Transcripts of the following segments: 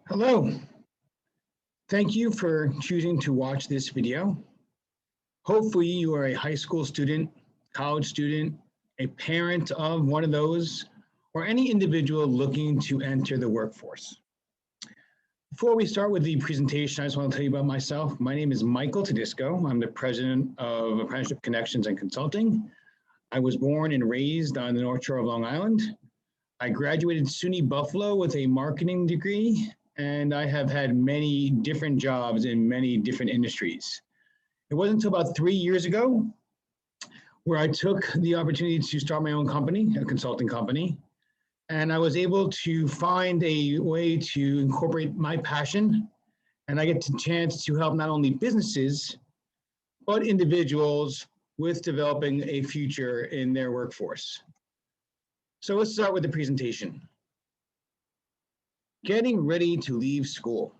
Hello, thank you for choosing to watch this video. Hopefully you are a high school student, college student, a parent of one of those, or any individual looking to enter the workforce. Before we start with the presentation, I just want to tell you about myself. My name is Michael Todisco. I'm the president of Apprenticeship Connections and Consulting. I was born and raised on the North Shore of Long Island. I graduated SUNY Buffalo with a marketing degree, and I have had many different jobs in many different industries. It wasn't until about 3 years ago where I took the opportunity to start my own company, a consulting company, and I was able to find a way to incorporate my passion, and I get the chance to help not only businesses, but individuals with developing a future in their workforce. So let's start with the presentation. Getting ready to leave school.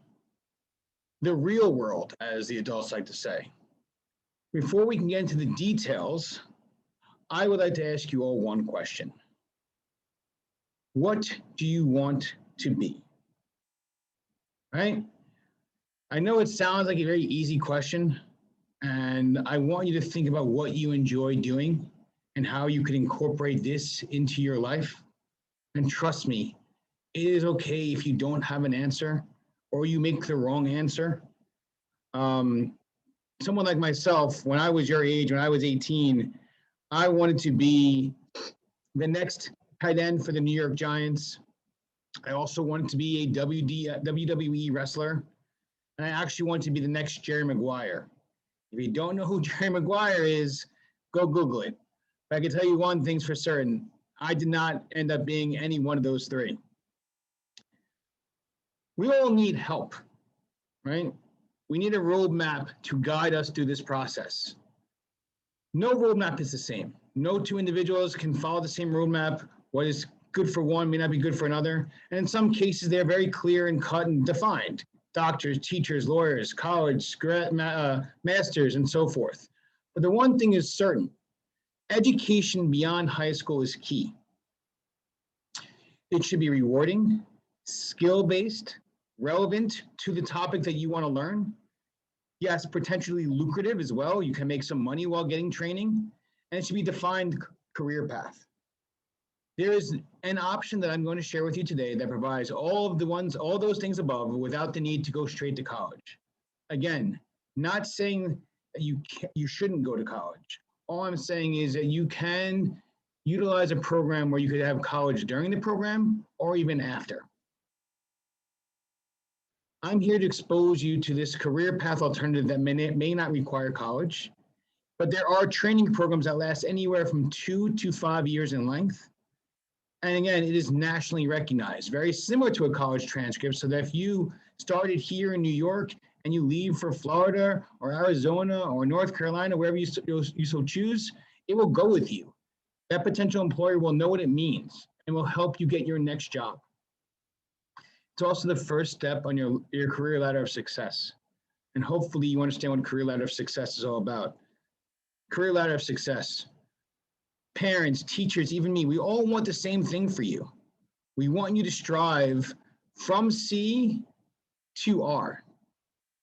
The real world, as the adults like to say. Before we can get into the details, I would like to ask you all one question. What do you want to be? Right? I know it sounds like a very easy question, and I want you to think about what you enjoy doing and how you could incorporate this into your life. And trust me, it is okay if you don't have an answer or you make the wrong answer. Someone like myself, when I was your age, when I was 18, I wanted to be the next tight end for the New York Giants. I also wanted to be a WWE wrestler. And I actually wanted to be the next Jerry Maguire. If you don't know who Jerry Maguire is, go Google it. But I can tell you one thing's for certain. I did not end up being any one of those three. We all need help, right? We need a roadmap to guide us through this process. No roadmap is the same. No two individuals can follow the same roadmap. What is good for one may not be good for another. And in some cases, they're very clear and cut and defined. Doctors, teachers, lawyers, college, masters, and so forth. But the one thing is certain, education beyond high school is key. It should be rewarding, skill-based, relevant to the topic that you want to learn. Yes, potentially lucrative as well. You can make some money while getting training, and it should be defined career path. There is an option that I'm going to share with you today that provides all those things above without the need to go straight to college. Again, not saying that you shouldn't go to college. All I'm saying is that you can utilize a program where you could have college during the program or even after. I'm here to expose you to this career path alternative that may not require college, but there are training programs that last anywhere from 2 to 5 years in length. And again, it is nationally recognized, very similar to a college transcript, so that if you started here in New York and you leave for Florida or Arizona or North Carolina, wherever you so choose, it will go with you. That potential employer will know what it means and will help you get your next job. It's also the first step on your career ladder of success. And hopefully you understand what career ladder of success is all about. Career ladder of success. Parents, teachers, even me, we all want the same thing for you. We want you to strive from C to R.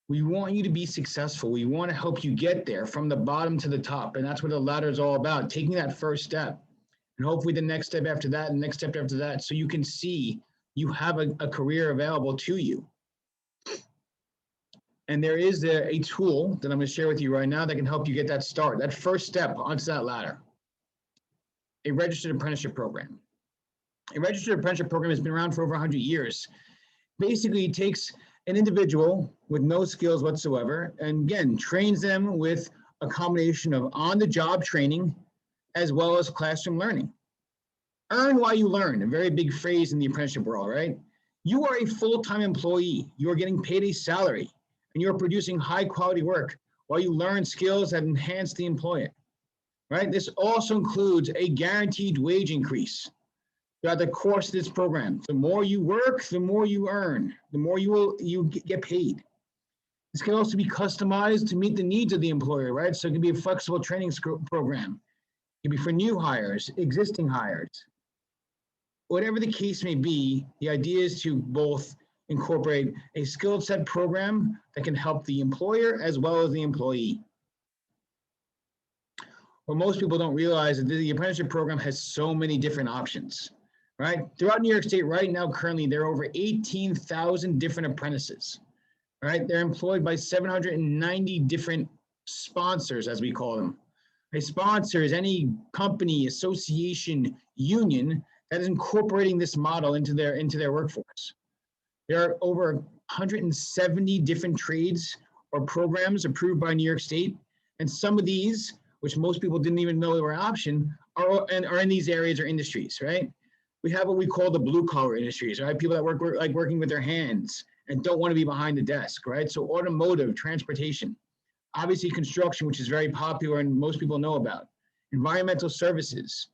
We want you to be successful. We want to help you get there from the bottom to the top. And that's what the ladder is all about, taking that first step. And hopefully the next step after that and the next step after that, so you can see you have a career available to you. And there is a tool that I'm going to share with you right now that can help you get that start, that first step onto that ladder. A registered apprenticeship program. A registered apprenticeship program has been around for over 100 years. Basically, it takes an individual with no skills whatsoever, and again, trains them with a combination of on-the-job training as well as classroom learning. Earn while you learn, a very big phrase in the apprenticeship world, right? You are a full-time employee. You are getting paid a salary, and you are producing high-quality work while you learn skills that enhance the employer. Right? This also includes a guaranteed wage increase throughout the course of this program. The more you work, the more you earn, the more you get paid. This can also be customized to meet the needs of the employer, right? So it can be a flexible training program. It can be for new hires, existing hires. Whatever the case may be, the idea is to both incorporate a skill set program that can help the employer as well as the employee. What most people don't realize is that the apprenticeship program has so many different options, right? Throughout New York State right now, currently, there are over 18,000 different apprentices, right? They're employed by 790 different sponsors, as we call them. A sponsor is any company, association, union that is incorporating this model into their workforce. There are over 170 different trades or programs approved by New York State, and some of these, which most people didn't even know were an option, are in these areas or industries, right? We have what we call the blue collar industries, right? People that work like working with their hands and don't want to be behind the desk, right? So automotive, transportation, obviously construction, which is very popular and most people know about, environmental services,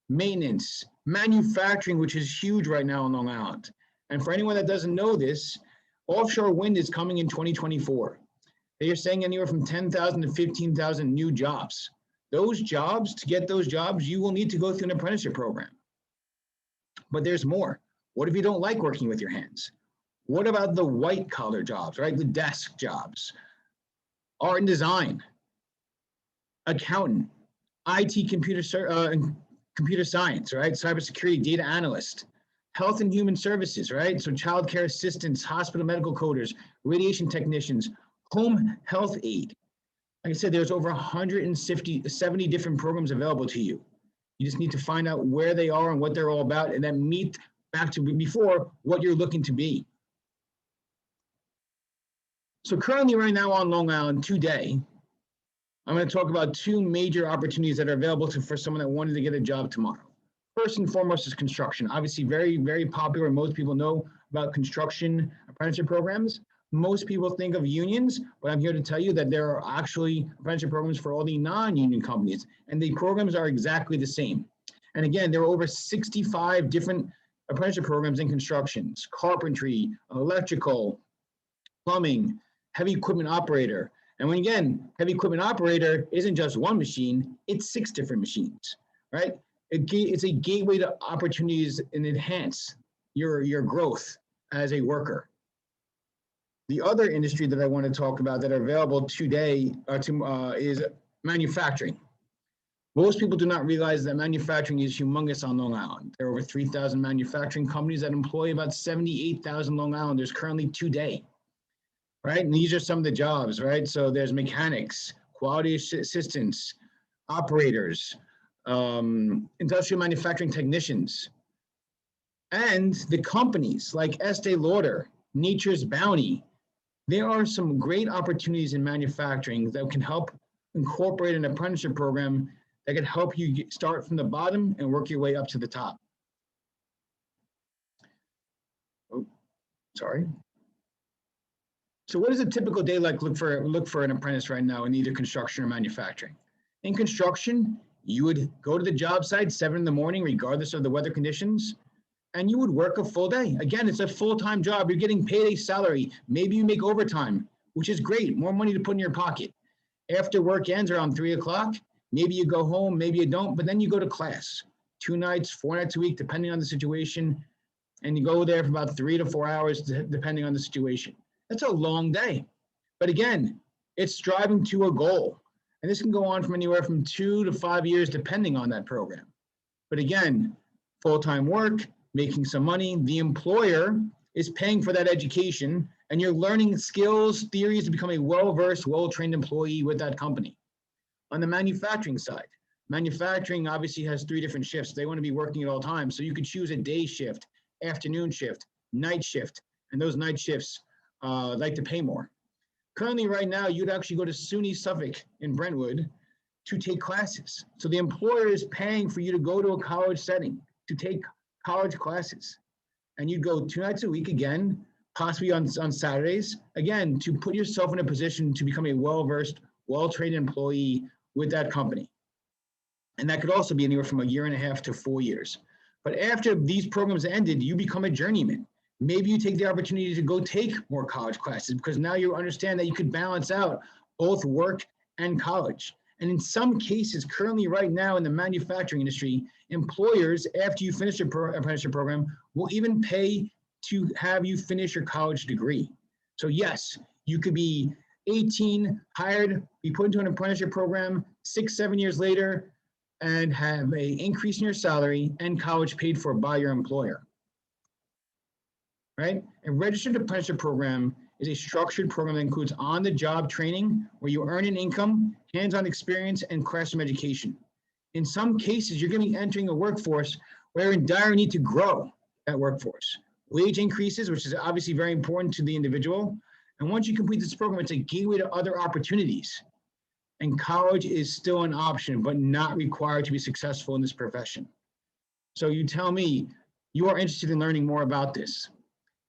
maintenance, manufacturing, which is huge right now on Long Island. And for anyone that doesn't know this, offshore wind is coming in 2024. They are saying anywhere from 10,000 to 15,000 new jobs. Those jobs, to get those jobs, you will need to go through an apprenticeship program. But there's more. What if you don't like working with your hands? What about the white collar jobs, right? The desk jobs, art and design, accountant, IT computer science, right? Cybersecurity, data analyst, health and human services, right? So childcare assistants, hospital medical coders, radiation technicians, home health aid. Like I said, there's over 170 different programs available to you. You just need to find out where they are and what they're all about, and then meet back to before what you're looking to be. So currently right now on Long Island today, I'm going to talk about two major opportunities that are available for someone that wanted to get a job tomorrow. First and foremost is construction. Obviously very, very popular. Most people know about construction apprenticeship programs. Most people think of unions, but I'm here to tell you that there are actually apprenticeship programs for all the non-union companies, and the programs are exactly the same. And again, there are over 65 different apprenticeship programs in constructions: carpentry, electrical, plumbing, heavy equipment operator. And when again, heavy equipment operator isn't just one machine, it's 6 different machines, right? It's a gateway to opportunities and enhance your growth as a worker. The other industry that I want to talk about that are available today is manufacturing. Most people do not realize that manufacturing is humongous on Long Island. There are over 3,000 manufacturing companies that employ about 78,000 Long Islanders currently today, right? And these are some of the jobs, right? So there's mechanics, quality assistants, operators, industrial manufacturing technicians, and the companies like Estee Lauder, Nature's Bounty. There are some great opportunities in manufacturing that can help incorporate an apprenticeship program that can help you start from the bottom and work your way up to the top. Oh, sorry. So what does a typical day like look for an apprentice right now in either construction or manufacturing? In construction, you would go to the job site 7 in the morning, regardless of the weather conditions, and you would work a full day. Again, it's a full-time job. You're getting paid a salary. Maybe you make overtime, which is great, more money to put in your pocket. After work ends around 3 o'clock, maybe you go home, maybe you don't, but then you go to class 2 nights, 4 nights a week, depending on the situation, and you go there for about 3 to 4 hours, depending on the situation. That's a long day. But again, it's striving to a goal. And this can go on from anywhere from 2 to 5 years, depending on that program. But again, full-time work, making some money, the employer is paying for that education, and you're learning skills, theories to become a well-versed, well-trained employee with that company. On the manufacturing side, manufacturing obviously has 3 different shifts. They want to be working at all times. So you could choose a day shift, afternoon shift, night shift, and those night shifts like to pay more. Currently right now, you'd actually go to SUNY Suffolk in Brentwood to take classes. So the employer is paying for you to go to a college setting to take college classes. And you'd go 2 nights a week again, possibly on Saturdays, again, to put yourself in a position to become a well-versed, well-trained employee with that company. And that could also be anywhere from 1.5 years to 4 years. But after these programs ended, you become a journeyman. Maybe you take the opportunity to go take more college classes because now you understand that you could balance out both work and college. And in some cases, currently right now in the manufacturing industry, employers, after you finish your apprenticeship program, will even pay to have you finish your college degree. So yes, you could be 18, hired, be put into an apprenticeship program 6, 7 years later, and have an increase in your salary and college paid for by your employer. Right? A registered apprenticeship program is a structured program that includes on-the-job training where you earn an income, hands-on experience, and classroom education. In some cases, you're going to be entering a workforce where you're in dire need to grow that workforce. Wage increases, which is obviously very important to the individual. And once you complete this program, it's a gateway to other opportunities. And college is still an option, but not required to be successful in this profession. So you tell me you are interested in learning more about this.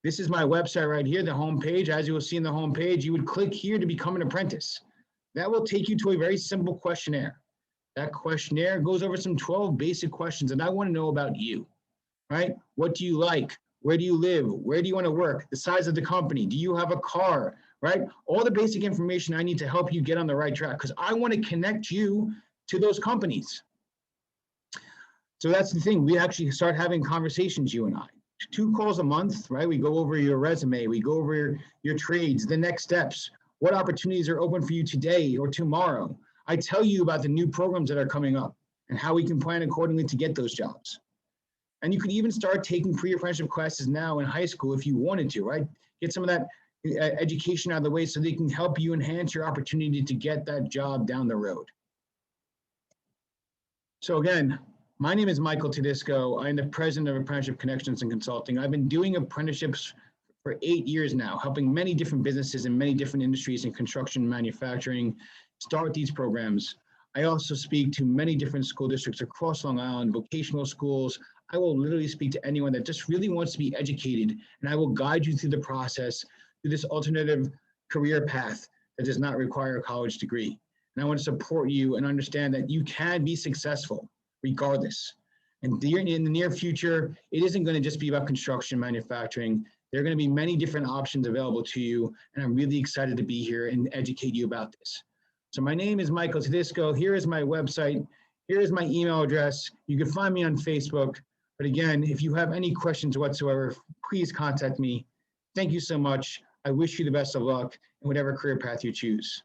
This is my website right here, the homepage. As you will see in the homepage, you would click here to become an apprentice. That will take you to a very simple questionnaire. That questionnaire goes over some 12 basic questions, and I want to know about you, right? What do you like? Where do you live? Where do you want to work? The size of the company? Do you have a car, right? All the basic information I need to help you get on the right track because I want to connect you to those companies. So that's the thing. We actually start having conversations, you and I. 2 calls a month, right? We go over your resume, we go over your trades, the next steps, what opportunities are open for you today or tomorrow. I tell you about the new programs that are coming up and how we can plan accordingly to get those jobs. And you could even start taking pre-apprenticeship classes now in high school if you wanted to, right? Get some of that education out of the way so they can help you enhance your opportunity to get that job down the road. So again, my name is Michael Todisco. I'm the president of Apprenticeship Connections and Consulting. I've been doing apprenticeships for 8 years now, helping many different businesses in many different industries in construction and manufacturing start these programs. I also speak to many different school districts across Long Island, vocational schools. I will literally speak to anyone that just really wants to be educated, and I will guide you through the process, through this alternative career path that does not require a college degree. And I want to support you and understand that you can be successful regardless. And in the near future, it isn't going to just be about construction, manufacturing. There are going to be many different options available to you, and I'm really excited to be here and educate you about this. So my name is Michael Todisco. Here is my website. Here is my email address. You can find me on Facebook. But again, if you have any questions whatsoever, please contact me. Thank you so much. I wish you the best of luck in whatever career path you choose.